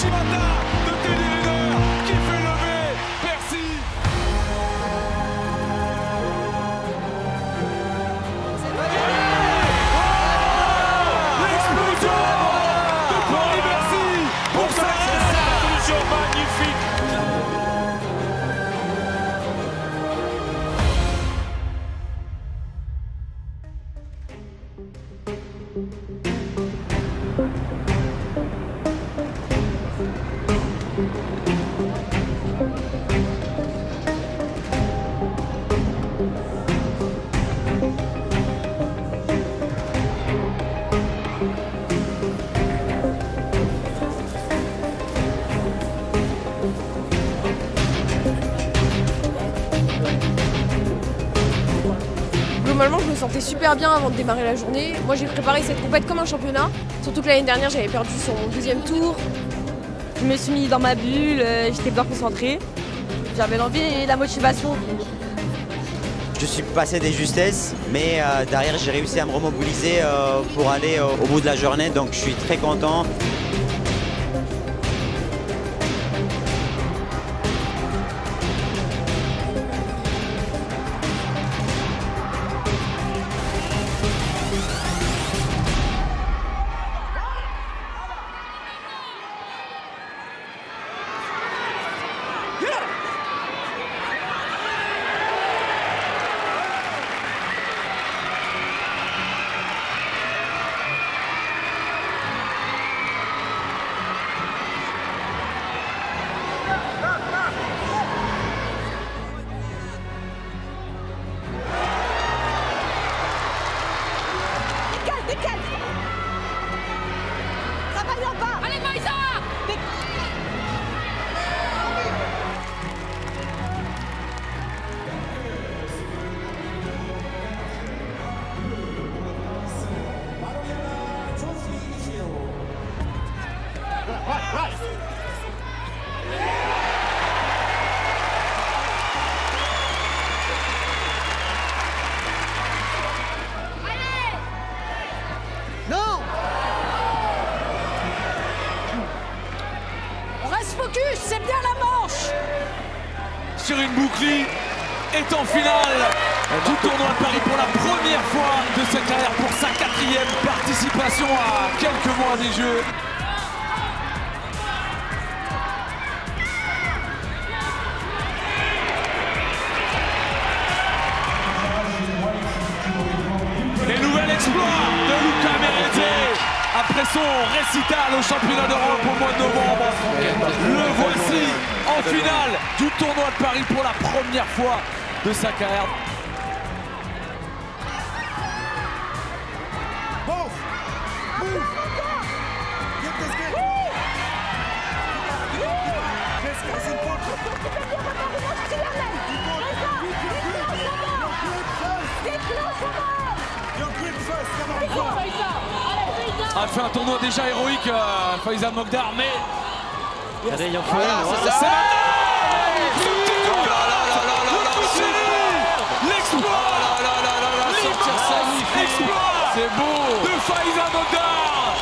Shibata de Teddy Riner qui fait lever Bercy. L'explosion de Paris-Bercy pour sa solution magnifique. Globalement, je me sentais super bien avant de démarrer la journée. Moi, j'ai préparé cette compète comme un championnat. Surtout que l'année dernière, j'avais perdu sur mon deuxième tour. Je me suis mis dans ma bulle, j'étais bien concentrée. J'avais l'envie et la motivation. Je suis passé des justesses, mais derrière, j'ai réussi à me remobiliser pour aller au bout de la journée. Donc, je suis très content. Allez Moïsa! Focus, c'est bien la manche. Cyril Boukli est en finale du tournoi de Paris pour la première fois de sa carrière, pour sa 4e participation à quelques mois des Jeux. Et nouvel exploit de Luca Merete après son récital au championnat d'Europe au mois de novembre. Le voici en finale du tournoi de Paris pour la première fois de sa carrière. A fait un tournoi déjà héroïque, Faïza Mogdar, mais... Regardez, il en faut C'est l'exploit, c'est beau de Faïza Mogdar,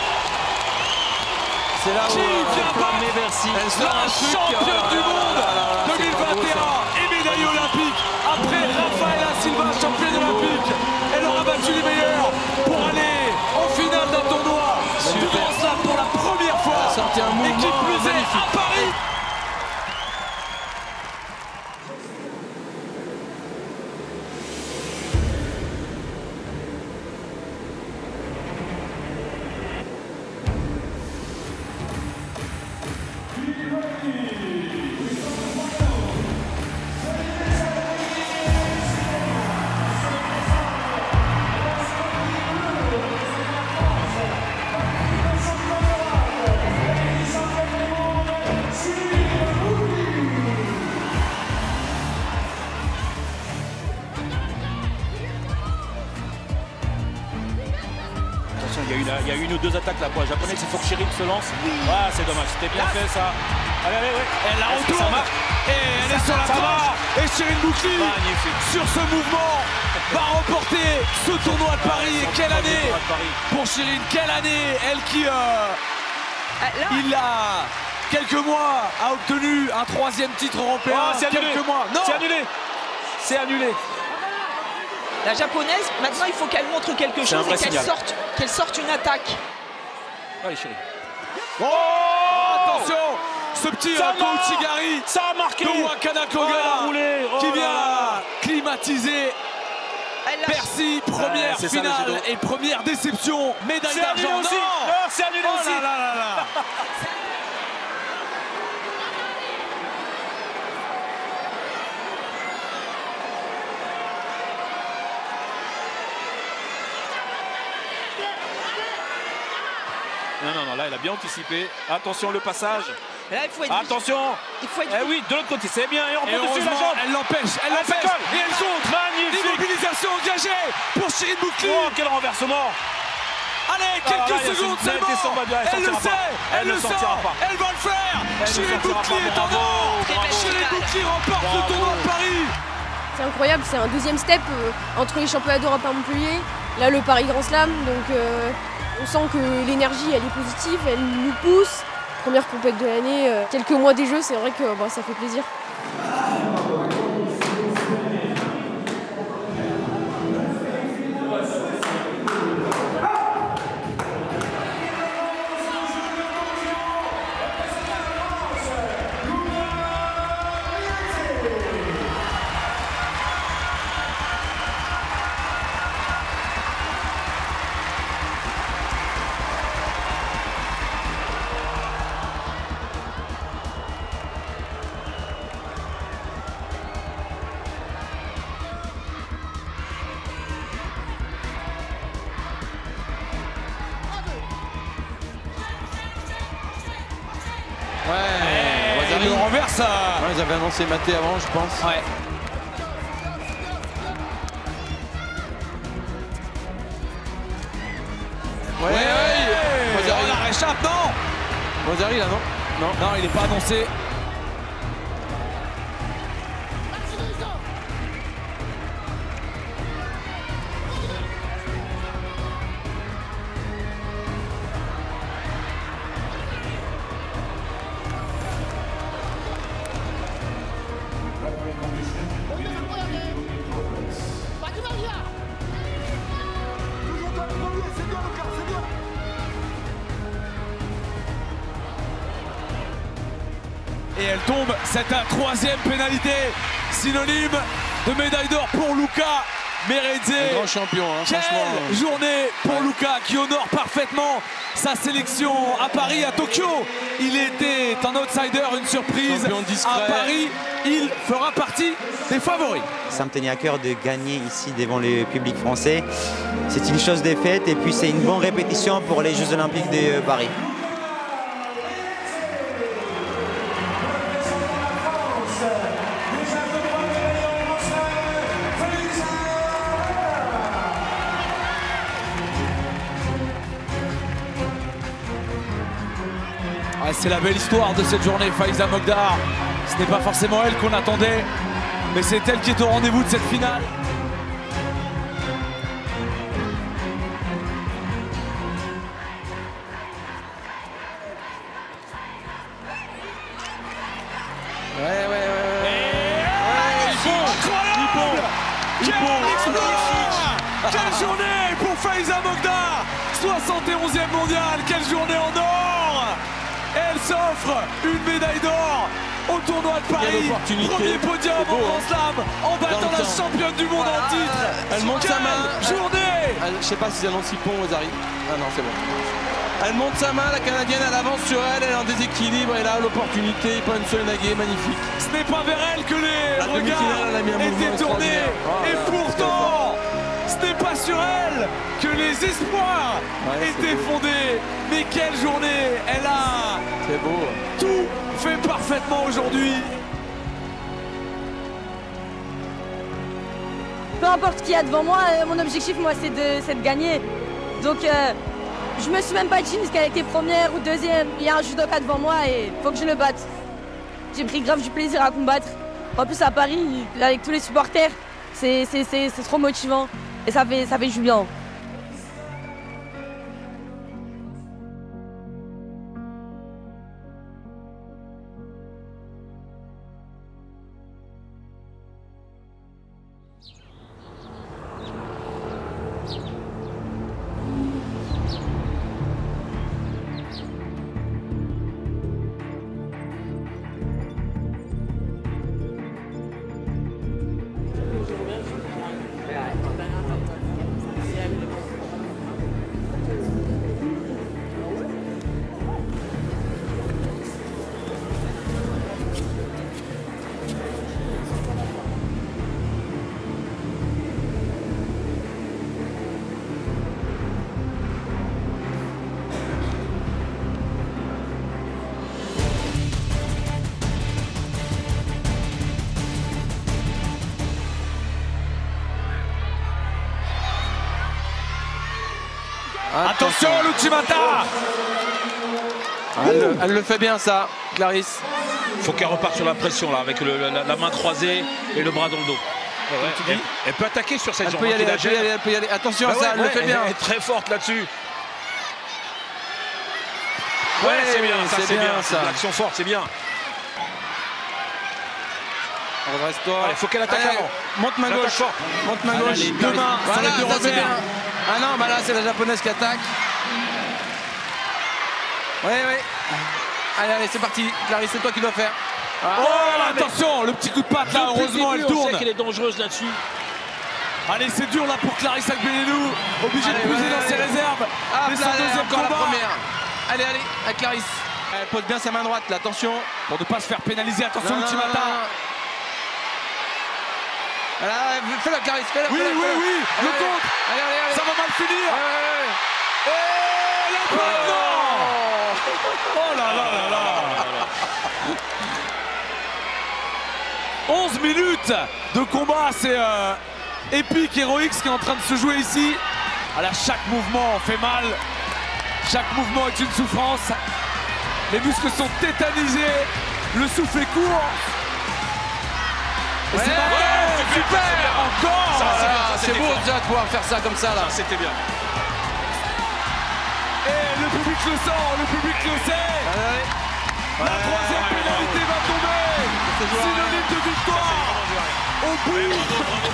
C'est là qui vient battre Bercy. la championne du monde 2021 et médaille olympique. Après Rafaela Silva, championne olympique, elle aura battu les meilleurs pour aller en finale d'un tournoi du Grand Slam pour la première fois, et qui plus est à Paris. Il y a eu une ou deux attaques là pour la japonaise, il faut que Chéri se lance. Ah, c'est dommage, c'était bien fait ça. Allez, allez, ouais. Elle la retourne et elle est sur la tranche. Et Cyril Boukli, sur ce mouvement, va remporter ce tournoi de Paris. Et quelle année pour Cyril, quelle année. Elle qui... il a quelques mois, a obtenu un 3e titre européen. Oh, c'est annulé. Quelques mois. Non, c'est annulé. C'est annulé. La japonaise, maintenant, il faut qu'elle montre quelque chose vrai et qu'elle sorte une attaque. Allez, chérie. Oh, attention, ce petit Kouchigari Ça a marqué. de Wakana Koga elle a roulé. qui vient climatiser Bercy, première c'est ça, le finale judo. et première déception, médaille C'est annulé d'argent. aussi. Non, Non, c'est annulé oh aussi. là là là là. Non, là, elle a bien anticipé. Attention, le passage. Là, il faut être Attention. Il faut être Eh oui, de l'autre côté, c'est bien. Et on Et prend dessus la heureusement, jambe. elle l'empêche, Ah, ça colle. et elle compte. Magnifique. Immobilisation engagée pour Shirin Boukli. Oh, quel renversement. Allez, là, quelques Yacine, secondes elle seulement. descend pas bien, elle Elle le sortira sait, pas. elle le sent, sortira pas. elle va le faire. Elle ne Shirin sortira Boukli pas, est en bravo, or. bravo. Shirin Boukli remporte le Bravo. tournoi de Paris. C'est incroyable, c'est un 2e step entre les championnats d'Europe à Montpellier, là le Paris Grand Slam, donc on sent que l'énergie elle est positive, elle nous pousse. Première compète de l'année, quelques mois des Jeux, c'est vrai que ça fait plaisir. Ouais, il le renverse. Ils avaient annoncé Maté avant, je pense. Ouais. Mozari. Oh, la réchappe, non. Mozari là, non? Non, il n'est pas annoncé. Et elle tombe, c'est un 3e pénalité, synonyme de médaille d'or pour Luca Meredze. Un grand champion, hein, Quelle franchement. journée pour Luca qui honore parfaitement sa sélection à Paris, à Tokyo. Il était un outsider, une surprise. Champion discret. À Paris, il fera partie des favoris. Ça me tenait à cœur de gagner ici devant le public français. C'est une chose de faite et puis c'est une bonne répétition pour les Jeux Olympiques de Paris. Ah, c'est la belle histoire de cette journée, Faiza Mogdar. Ce n'est pas forcément elle qu'on attendait, mais c'est elle qui est au rendez-vous de cette finale. Incroyable! Quel exploit! Quelle journée pour Faiza Mogdar! 71e mondial, quelle journée en or! Elle s'offre une médaille d'or au tournoi de Paris. Premier podium au Grand Slam en battant la championne du monde en titre. Elle monte sa main. Journée! Je sais pas si c'est Nancy Pont ou Mozari. Ah non, c'est bon. Elle monte sa main, la Canadienne, elle avance sur elle, elle est en déséquilibre, elle a l'opportunité, pas une seule naguée, magnifique. Ce n'est pas vers elle que les La demi-finale, elle a mis un regards mouvement étaient tournés. extraordinaire. Oh Et là là, pourtant, ce n'est pas sur elle que les espoirs Ouais, c'est étaient beau. fondés. Mais quelle journée! Elle a C'est beau. tout fait parfaitement aujourd'hui. Peu importe qui y a devant moi, mon objectif, moi, c'est de gagner. Donc, je me suis même pas dit qu'elle était première ou deuxième. Il y a un judoka devant moi et il faut que je le batte. J'ai pris grave du plaisir à combattre. En plus, à Paris, avec tous les supporters, c'est trop motivant et ça fait du bien. Attention, l'Uchimata. Elle le fait bien ça, Clarisse. Il faut qu'elle reparte sur la pression là, avec la main croisée et le bras dans le dos. Ouais, elle peut attaquer sur cette jambe. Elle peut y aller. Attention à ça, elle le fait bien. Elle est très forte là-dessus. Ouais, c'est bien, ça c'est bien. L'action forte, c'est bien. Redresse-toi. Il faut qu'elle attaque avant. Monte main gauche. Monte main gauche. Deux mains. Voilà, ça c'est bien. Ah non, bah là c'est la japonaise qui attaque. Oui. Allez, c'est parti. Clarisse, c'est toi qui dois faire. Ah. Oh, attention, le petit coup de patte là, heureusement elle tourne. On sait qu'elle est dangereuse là-dessus. Allez, c'est dur là pour Clarisse Agbenelou, obligée de puiser dans ses réserves. Mais son deuxième combat. La première. Allez, à Clarisse. Elle pose bien sa main droite là, attention. Pour ne pas se faire pénaliser, attention l'Uchimata. Fais-la Clarisse, fais-la. Oui, le contre. Allez. Ça va mal finir. Et la balle, non. Oh là là. 11 minutes de combat, c'est épique, héroïque ce qui est en train de se jouer ici. Alors chaque mouvement fait mal, chaque mouvement est une souffrance. Les muscles sont tétanisés, le souffle est court. Et c'est super. Encore. C'est beau déjà de pouvoir faire ça comme ça là. C'était bien. Et le public le sent, le public le sait. La troisième pénalité va tomber. Synonyme de victoire. Au bout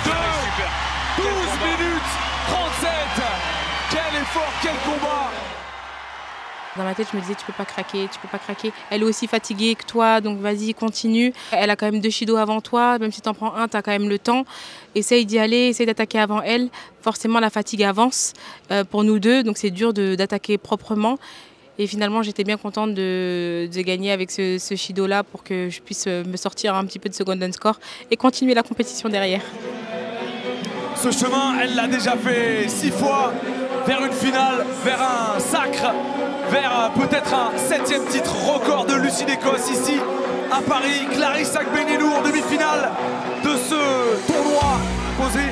de 12 minutes 37. Quel effort, quel combat. Dans ma tête, je me disais, tu peux pas craquer. Elle est aussi fatiguée que toi, donc vas-y, continue. Elle a quand même 2 Shido avant toi, même si tu en prends un, tu as quand même le temps. Essaye d'y aller, essaye d'attaquer avant elle. Forcément, la fatigue avance pour nous deux, donc c'est dur d'attaquer proprement. Et finalement, j'étais bien contente de gagner avec ce Shido-là pour que je puisse me sortir un petit peu de ce Golden Score et continuer la compétition derrière. Ce chemin, elle l'a déjà fait 6 fois vers une finale, vers un sacre, vers peut-être un 7e titre record de Lucie d'Écosse ici à Paris. Clarisse Agbenelou en demi-finale de ce tournoi posé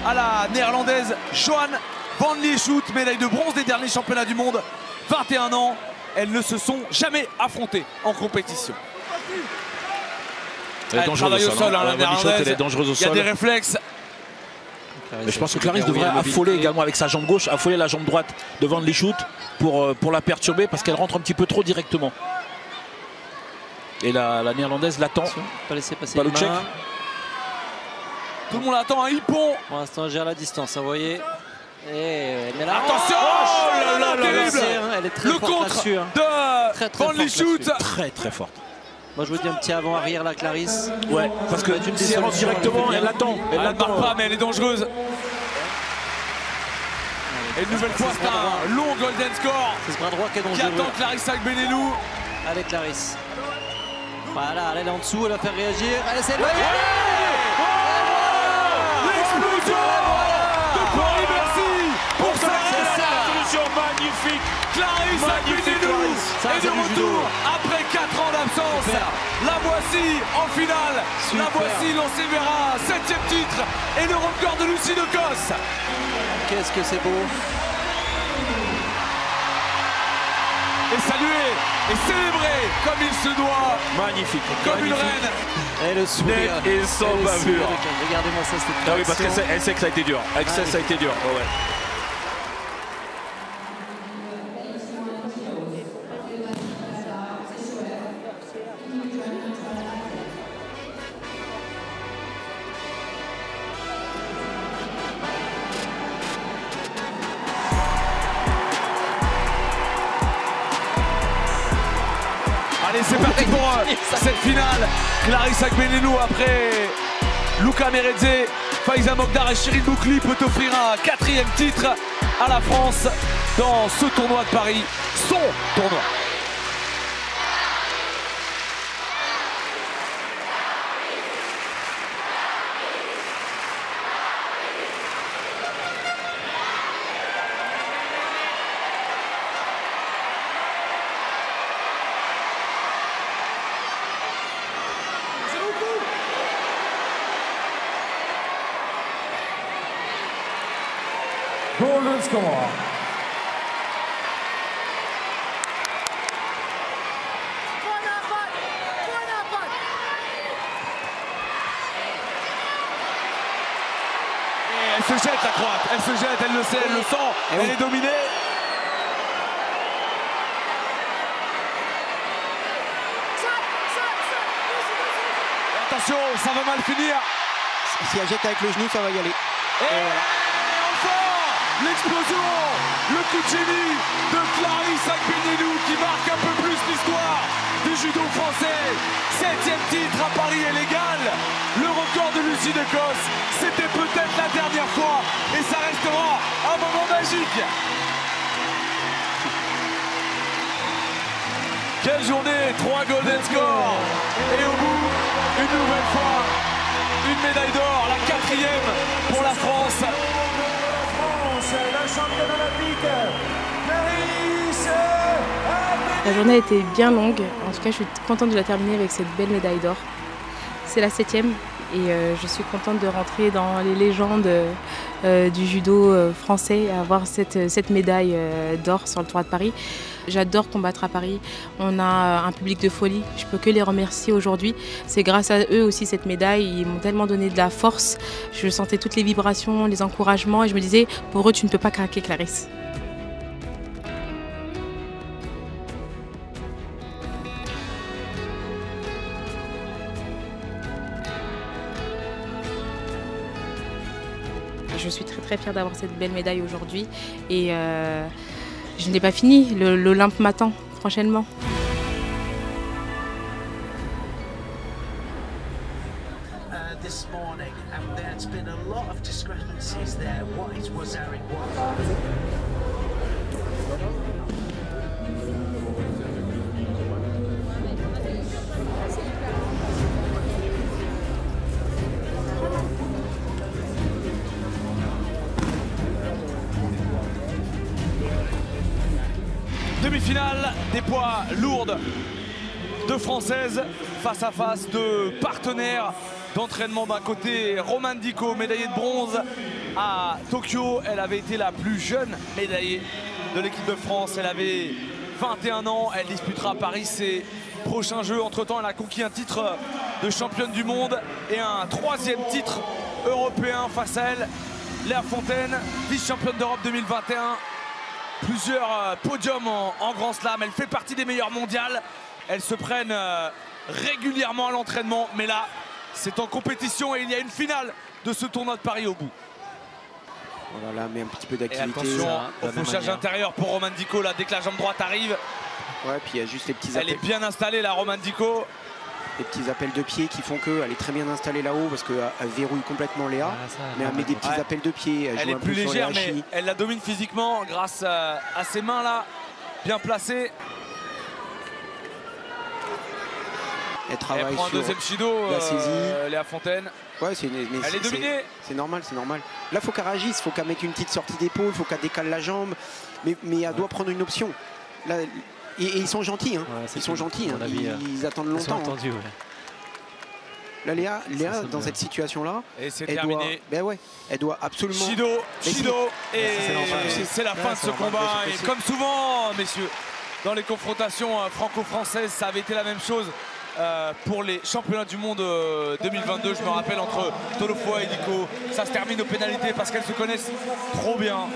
à la néerlandaise Johanne van Lieshout, médaille de bronze des derniers championnats du monde. 21 ans, elles ne se sont jamais affrontées en compétition. Elle est dangereuse au sol, la néerlandaise. Elle est dangereuse au sol. Il y a des réflexes. Mais je pense que Clarisse devrait affoler également avec sa jambe gauche, affoler la jambe droite de Van Lieshout pour la perturber parce qu'elle rentre un petit peu trop directement. Et la néerlandaise l'attend. Pas laisser passer les mains. Tout le monde attend un hippon. Pour l'instant, gère la distance, vous voyez. Mais là, attention, oh là là, terrible. Elle est très le forte contre de Van Lieshout. Très forte. Moi je vous dis un petit avant-arrière là, Clarisse. Ouais, parce que si elle rentre directement, elle l'attend. Elle ne marque pas, mais elle est dangereuse. Et une nouvelle fois, c'est un long golden score. C'est ce bras droit qui est dangereux. Qui attend Clarisse Agbenelou. Allez Clarisse. Voilà, elle est en dessous, elle va faire réagir. Elle essaie de l'explosion de Paris, merci pour sa solution magnifique. Clarisse Agbenelou est de retour après 4 ans d'absence. La voici en finale. La voici lancée vers un 7e titre et le record de Lucie d'Écosse. Qu'est-ce que c'est beau. Et saluer et célébrer comme il se doit. Magnifique. Comme une reine. Et le sourire. Et sans bavure. Regardez-moi ça, c'était oui, parce qu'elle sait que ça a été dur. Avec ça a été dur. Ouais. Allez, c'est parti pour cette finale. Clarisse Agbenelou après Luca Meredzé, Faiza Mogdar et Cyril Boukli peut offrir un 4e titre à la France dans ce tournoi de Paris, son tournoi. Golden score droite. Elle se jette, elle le sait, elle le sent. Elle est dominée. Attention, ça va mal finir. Si elle jette avec le genou, ça va y aller. Et enfin, l'explosion, le coup de génie de Clarisse Agbenienou qui marque un peu plus l'histoire du judo français. 7e titre à Paris est légal. Le record de Lucie Decostre, c'était peut-être la dernière fois et ça restera un moment magique. Quelle journée, 3 golden scores et au bout, une nouvelle fois, une médaille d'or, la 4e pour la France. La championne olympique, Clarisse Agbenienou. La journée a été bien longue, en tout cas je suis contente de la terminer avec cette belle médaille d'or. C'est la 7e et je suis contente de rentrer dans les légendes du judo français, avoir cette médaille d'or sur le Tour de Paris. J'adore combattre à Paris, on a un public de folie, je peux que les remercier aujourd'hui. C'est grâce à eux aussi cette médaille, ils m'ont tellement donné de la force, je sentais toutes les vibrations, les encouragements et je me disais, pour eux tu ne peux pas craquer Clarisse. Je suis très fière d'avoir cette belle médaille aujourd'hui et je n'ai pas fini, l'Olympe m'attend prochainement. This morning, and there's been a lot of discrepancies there. White was Eric White. Demi-finale des poids lourdes, deux Françaises face à face, deux partenaires d'entraînement. D'un côté, Romane Dicot, médaillée de bronze à Tokyo. Elle avait été la plus jeune médaillée de l'équipe de France. Elle avait 21 ans. Elle disputera à Paris ses prochains Jeux. Entre-temps, elle a conquis un titre de championne du monde et un 3e titre européen face à elle. Léa Fontaine, vice-championne d'Europe 2021. Plusieurs podiums en Grand Slam. Elle fait partie des meilleures mondiales. Elles se prennent régulièrement à l'entraînement. Mais là, c'est en compétition et il y a une finale de ce tournoi de Paris au bout. Voilà, mais un petit peu d'activité. Attention au fauchage intérieur pour Romane Dicot. Là, dès que la jambe droite arrive. Ouais, puis il y a juste les petits appels. Elle est bien installée, la Romane Dicot. Des petits appels de pied qui font qu'elle est très bien installée là-haut parce qu'elle verrouille complètement Léa. Mais elle met des petits appels de pied. Elle est plus légère, mais elle la domine physiquement grâce à ses mains là, bien placées. Elle travaille elle prend un sur deuxième shido, la saisie. Léa Fontaine. Ouais, elle est dominée. C'est normal, c'est normal. Là, il faut qu'elle réagisse, il faut qu'elle mette une petite sortie d'épaule, il faut qu'elle décale la jambe. Mais elle doit prendre une option. Là, et ils sont gentils, hein. Ils sont gentils, hein. Ils attendent longtemps. Entendus, ouais. Là, Léa dans cette situation-là, elle doit absolument. Shido, et c'est la fin de ce combat. Et comme souvent, messieurs, dans les confrontations franco-françaises, ça avait été la même chose pour les championnats du monde 2022. Je me rappelle entre Tolofoa et Dicot, ça se termine aux pénalités parce qu'elles se connaissent trop bien.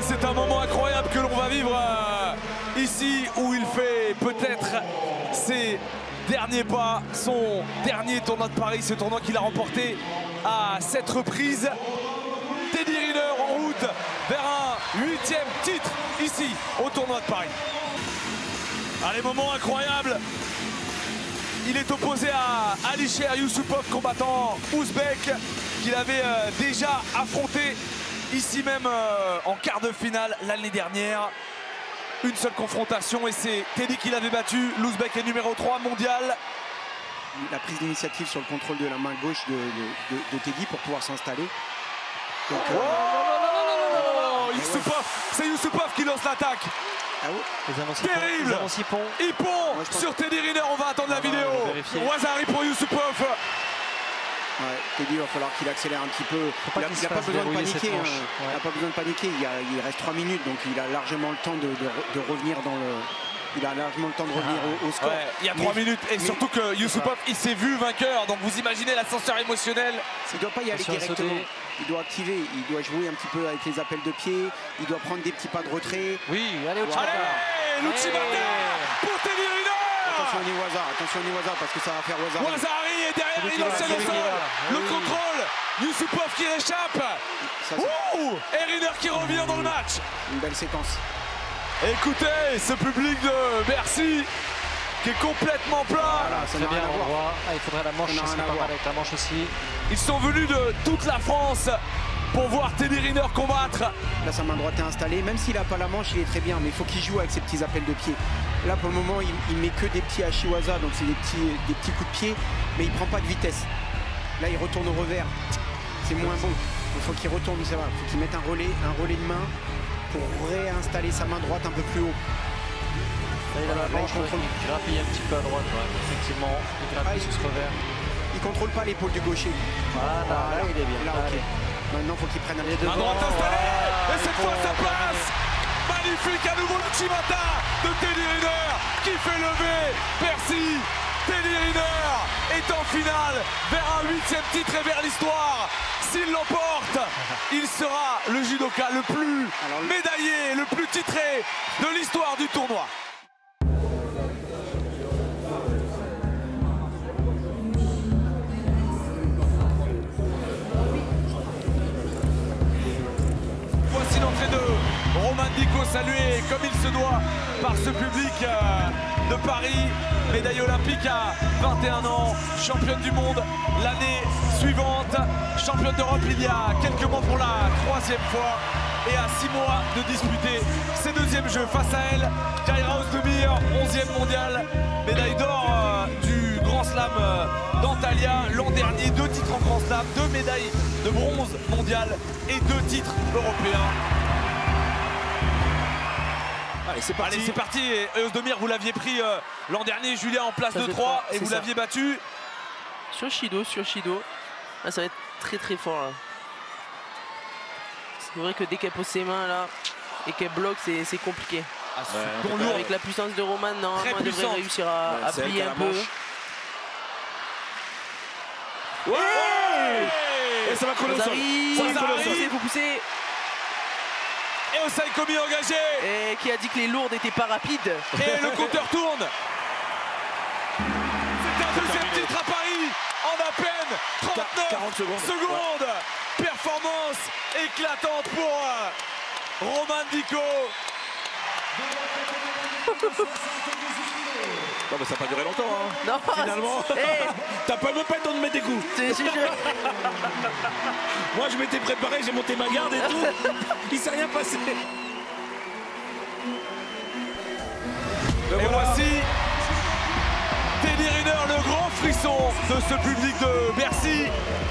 C'est un moment incroyable que l'on va vivre ici où il fait peut-être ses derniers pas, son dernier tournoi de Paris, ce tournoi qu'il a remporté à 7 reprises. Teddy Riner en route vers un 8e titre ici au tournoi de Paris. Allez, moment incroyable. Il est opposé à Alisher Yusupov, combattant ouzbek qu'il avait déjà affronté ici même en quart de finale l'année dernière. Une seule confrontation et c'est Teddy qui l'avait battu. L'Ouzbek est numéro 3 mondial. La prise d'initiative sur le contrôle de la main gauche de Teddy pour pouvoir s'installer. Youssoupov, c'est Youssoupov qui lance l'attaque. Ah oui. Terrible. Hippon sur Teddy Riner, on va attendre la vidéo. Ouazari pour Youssoupov. Ouais, Teddy, il va falloir qu'il accélère un petit peu. Il n'a pas besoin de paniquer. Il n'a pas besoin de paniquer. Il reste 3 minutes, donc il a largement le temps de revenir dans le. Il a largement le temps de revenir au score. Ouais, il y a 3 minutes et surtout que Youssoupov il s'est vu vainqueur, donc vous imaginez l'ascenseur émotionnel. Il ne doit pas y aller directement. Il doit activer, il doit jouer un petit peu avec les appels de pied, il doit prendre des petits pas de retrait. Oui, allez au Chimata. Allez, l'Uchimata pour Teddy Riner. Attention au Niwaza, parce que ça va faire Ouazari. Ouazari est derrière, il enchaîne au sol. Le contrôle, Youssoupov qui échappe. Et Riner qui revient dans le match. Une belle séquence. Écoutez, ce public de Bercy qui est complètement plat. Voilà, ça n'a rien à voir. Il faudrait la manche, ça serait pas mal avec la manche aussi. Ils sont venus de toute la France pour voir Teddy Riner combattre. Là, sa main droite est installée. Même s'il n'a pas la manche, il est très bien. Mais il faut qu'il joue avec ses petits appels de pied. Là, pour le moment, il met que des petits Ashiwaza, donc c'est des petits coups de pied. Mais il ne prend pas de vitesse. Là, il retourne au revers. C'est moins bon. Il faut qu'il retourne, ça va. Il faut qu'il mette un relais de main pour réinstaller sa main droite un peu plus haut. Là, il a la manche, il grappille un petit peu à droite, effectivement. Il grappille sur ce revers. Il contrôle pas l'épaule du gaucher. Voilà, là, il est bien. Là, ok. Maintenant, il faut qu'il prenne un peu de main droite installée. Et cette fois, ça passe. Magnifique à nouveau l'Uchimata de Teddy Riner qui fait lever Bercy. Teddy Riner est en finale vers un 8e titre et vers l'histoire. S'il l'emporte, il sera le judoka le plus médaillé, le plus titré de l'histoire du tournoi. Voici l'entrée de Roman Diko, salué comme il se doit par ce public de Paris. Médaille olympique à 21 ans, championne du monde l'année suivante, championne d'Europe il y a quelques mois pour la 3e fois et à 6 mois de disputer ses 2e jeux face à elle. Kaira Ozdemir, 11e mondial, médaille d'or du Grand Slam d'Antalya l'an dernier, 2 titres en Grand Slam, 2 médailles de bronze mondial et 2 titres européens. Allez, c'est parti. Et Ozdemir, vous l'aviez pris l'an dernier, Julien, en place de 3 et vous l'aviez battu. Sur Shido. Là, ça va être très très fort. Là. C'est vrai que dès qu'elle pose ses mains là et qu'elle bloque, c'est compliqué. Avec la puissance de Roman, normalement, elle devrait réussir à plier un peu. Et ça va coller au sol. Vous poussez. Et Osai Komi engagé. Et qui a dit que les lourdes n'étaient pas rapides. Et le compteur tourne. C'est un 2e titre à Paris en à peine 39 secondes. Performance éclatante pour Roman Diko. Non mais ça n'a pas duré longtemps hein. Non, finalement. T'as pas même pas le temps de mettre des coups. Moi je m'étais préparé, j'ai monté ma garde et tout. Il s'est rien passé. Et voici Teddy Riner, le grand frisson de ce public de Bercy.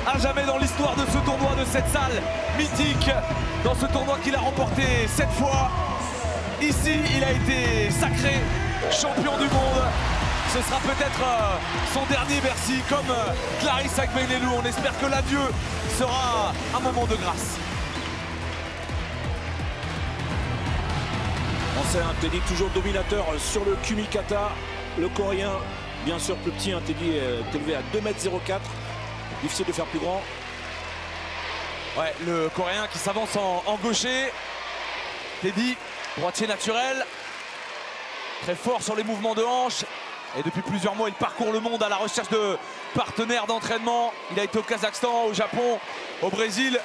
À jamais dans l'histoire de ce tournoi, de cette salle mythique. Dans ce tournoi qu'il a remporté 7 fois. Ici, il a été sacré champion du monde. Ce sera peut-être son dernier Bercy, comme Clarisse Agbenelou. On espère que l'adieu sera un moment de grâce. On sait, un Teddy toujours dominateur sur le Kumikata. Le coréen, bien sûr plus petit, Teddy est élevé à 2,04 m. Difficile de faire plus grand. Ouais, le coréen qui s'avance en gaucher. Teddy, droitier naturel. Très fort sur les mouvements de hanche. Et depuis plusieurs mois, il parcourt le monde à la recherche de partenaires d'entraînement. Il a été au Kazakhstan, au Japon, au Brésil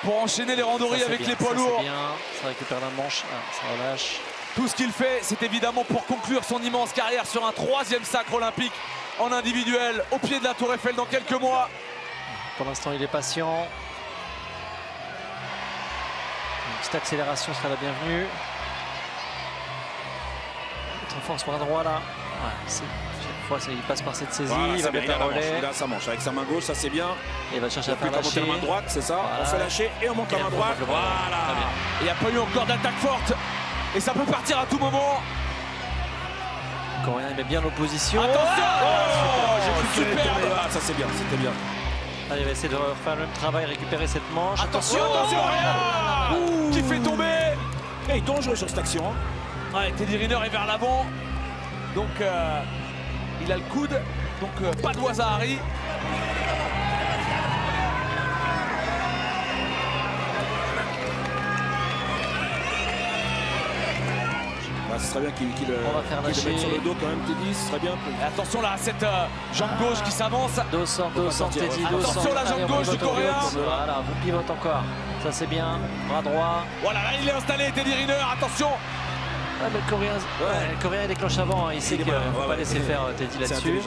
pour enchaîner les randonnées avec les poids lourds. Ça récupère la manche, ça relâche. Tout ce qu'il fait, c'est évidemment pour conclure son immense carrière sur un 3e sacre olympique en individuel au pied de la Tour Eiffel dans quelques mois. Pour l'instant, il est patient. Une petite accélération sera la bienvenue. Très fort sur bras droit là. Chaque fois, il passe par cette saisie, Voilà, il va mettre un relais. Il a sa manche avec sa main gauche, ça c'est bien. Et il va chercher à faire monter lâcher. la main droite, c'est ça. Voilà. On fait lâcher et on monte la main droite. Voilà. Il n'y a pas eu encore d'attaque forte. Et ça peut partir à tout moment. Coréen il met bien l'opposition. Attention, super. Ça c'est bien, c'était bien. Allez, il va essayer de refaire le même travail, récupérer cette manche. Attention, qui fait tomber. Et il est dangereux sur cette action. Ouais, Teddy Riner est vers l'avant. Donc il a le coude. Donc pas de Waza-Ari. Ce serait bien qu'il le mette sur le dos quand même, Teddy, ce serait bien. Et attention là, cette jambe gauche qui s'avance. 200, Teddy, 200. Attention la jambe gauche du Coréen. Voilà, vous pivote encore. Ça c'est bien, bras droit. Voilà, là il est installé, Teddy Riner, attention. Ouais, mais le Coréen il déclenche avant, hein. Il sait qu'il ne faut pas laisser faire Teddy là-dessus.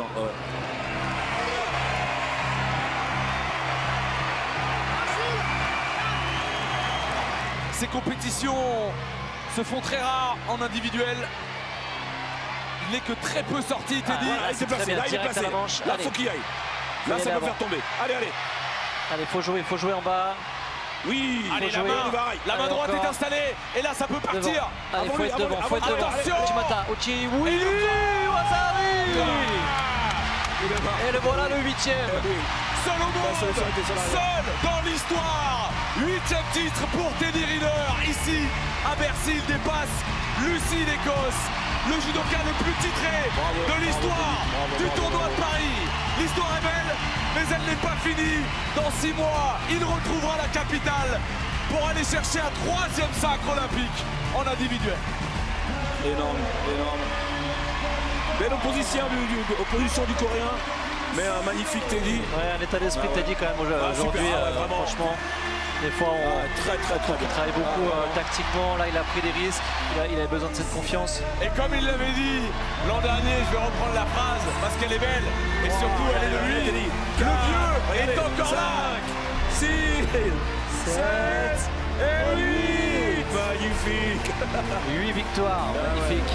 Ces compétitions se font très rares en individuel. Il n'est que très peu sorti, Teddy. Il s'est placé, là il est placé. Là il faut qu'il aille. Là ça peut faire tomber. Allez, allez. Allez, il faut jouer en bas. Oui, allez, la main droite est installée. Et là ça peut partir. Allez, il faut être devant, Attention. Uchimata, oui, Waza-Ari. Et le voilà le 8e. Seul au monde, seul dans l'histoire. 8e titre pour Teddy Riner. Ici, à Bercy, il dépasse Lucie d'Écosse, le judoka le plus titré de l'histoire du tournoi de Paris. L'histoire est belle, mais elle n'est pas finie. Dans 6 mois, il retrouvera la capitale pour aller chercher un 3e sacre olympique en individuel. Énorme, énorme. Belle opposition du Coréen. Mais un magnifique Teddy. Ouais, un état d'esprit de Teddy quand même aujourd'hui, franchement. Des fois, très il travaille beaucoup tactiquement. Là, il a pris des risques. Il a besoin de cette confiance. Et comme il l'avait dit l'an dernier, je vais reprendre la phrase parce qu'elle est belle et surtout elle est de lui. Le vieux est encore là. 6, 7 et 8. Magnifique. 8 victoires, magnifique.